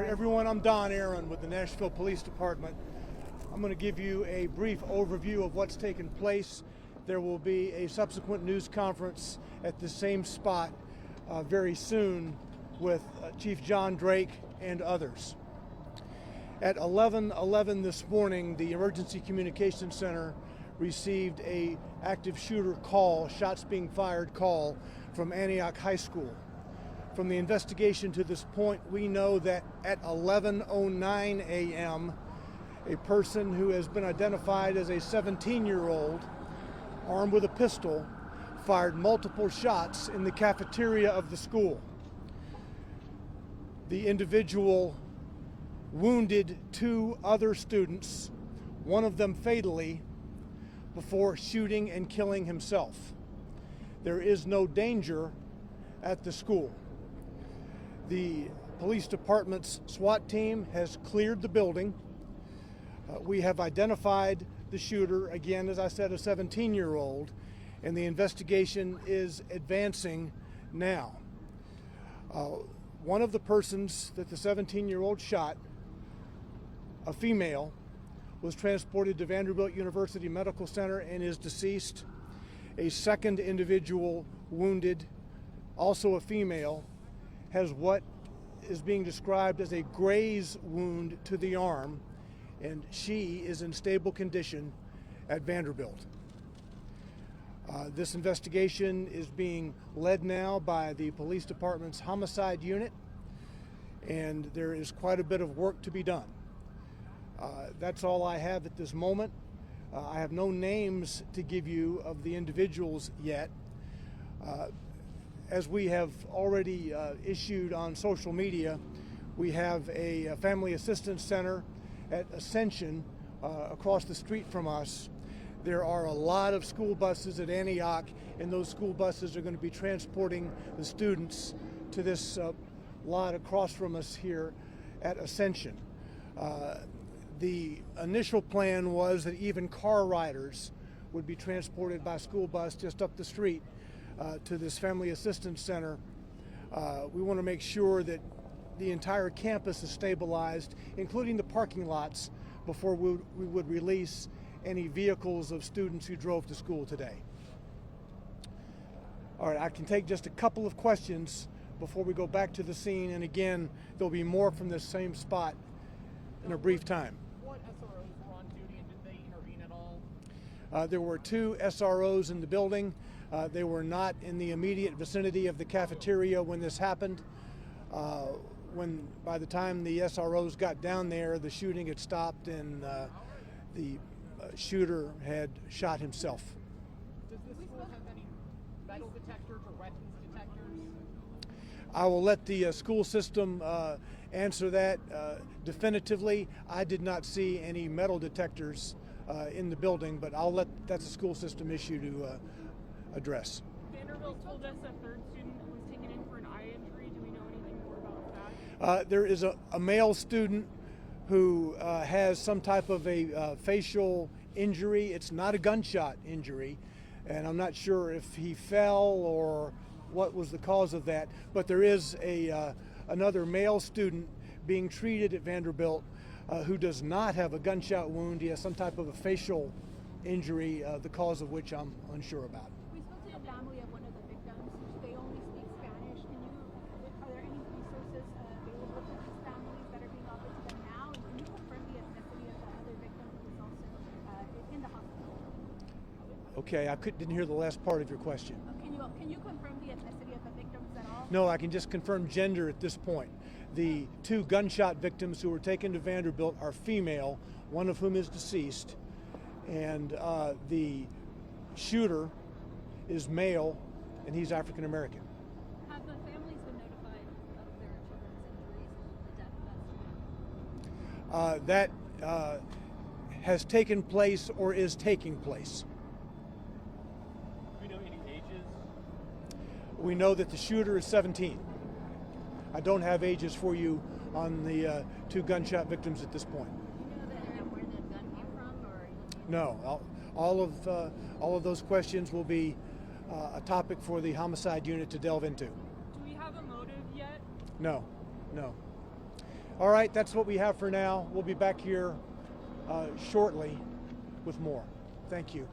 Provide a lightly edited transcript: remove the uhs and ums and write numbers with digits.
All right, everyone, I'm Don Aaron with the Nashville Police Department. I'm going to give you a brief overview of what's taken place. There will be a subsequent news conference at the same spot very soon with Chief John Drake and others. At 11:11 this morning, the Emergency Communications Center received a active shooter call, shots being fired call from Antioch High School. From the investigation to this point, we know that at 11:09 a.m., a person who has been identified as a 17-year-old, armed with a pistol, fired multiple shots in the cafeteria of the school. The individual wounded two other students, one of them fatally, before shooting and killing himself. There is no danger at the school. The police department's SWAT team has cleared the building. We have identified the shooter, again, as I said, a 17-year-old, and the investigation is advancing now. One of the persons that the 17-year-old shot, a female, was transported to Vanderbilt University Medical Center and is deceased. A second individual wounded, also a female, has what is being described as a graze wound to the arm, and she is in stable condition at Vanderbilt. This investigation is being led now by the police department's homicide unit, and there is quite a bit of work to be done. That's all I have at this moment. I have no names to give you of the individuals yet. As we have already issued on social media, we have a family assistance center at Ascension across the street from us. There are a lot of school buses at Antioch, and those school buses are going to be transporting the students to this lot across from us here at Ascension. The initial plan was that even car riders would be transported by school bus just up the street to this family assistance center. We want to make sure that the entire campus is stabilized, including the parking lots, before we would release any vehicles of students who drove to school today. All right, I can take just a couple of questions before we go back to the scene, and again, there'll be more from this same spot in a brief time. What SROs were on duty, and did they intervene at all? There were two SROs in the building. They were not in the immediate vicinity of the cafeteria when this happened. By the time the SROs got down there, the shooting had stopped and the shooter had shot himself. Does this school have any metal detectors or weapons detectors? I will let the school system answer that definitively. I did not see any metal detectors in the building, but that's a school system issue to address. Vanderbilt told us a third student was taken in for an eye injury. Do we know anything more about that? There is a male student who has some type of a facial injury. It's not a gunshot injury, and I'm not sure if he fell or what was the cause of that, but there is another male student being treated at Vanderbilt who does not have a gunshot wound. He has some type of a facial injury, the cause of which I'm unsure about. We spoke to the family of one of the victims. They only speak Spanish. Are there any resources available for these families that are being offered to them now? And can you confirm the ethnicity of the other victim who is also in the hospital? Okay, I didn't hear the last part of your question. Can you confirm the ethnicity of the victims at all? No, I can just confirm gender at this point. The two gunshot victims who were taken to Vanderbilt are female, one of whom is deceased, and the shooter is male, and he's African American. Have the families been notified of their children's injuries and the death of that student? That has taken place or is taking place. Do we know any ages? We know that the shooter is 17. I don't have ages for you on the two gunshot victims at this point. Do you know where the gun came from, or? No, all of those questions will be a topic for the homicide unit to delve into. Do we have a motive yet? No. All right, that's what we have for now. We'll be back here shortly with more. Thank you.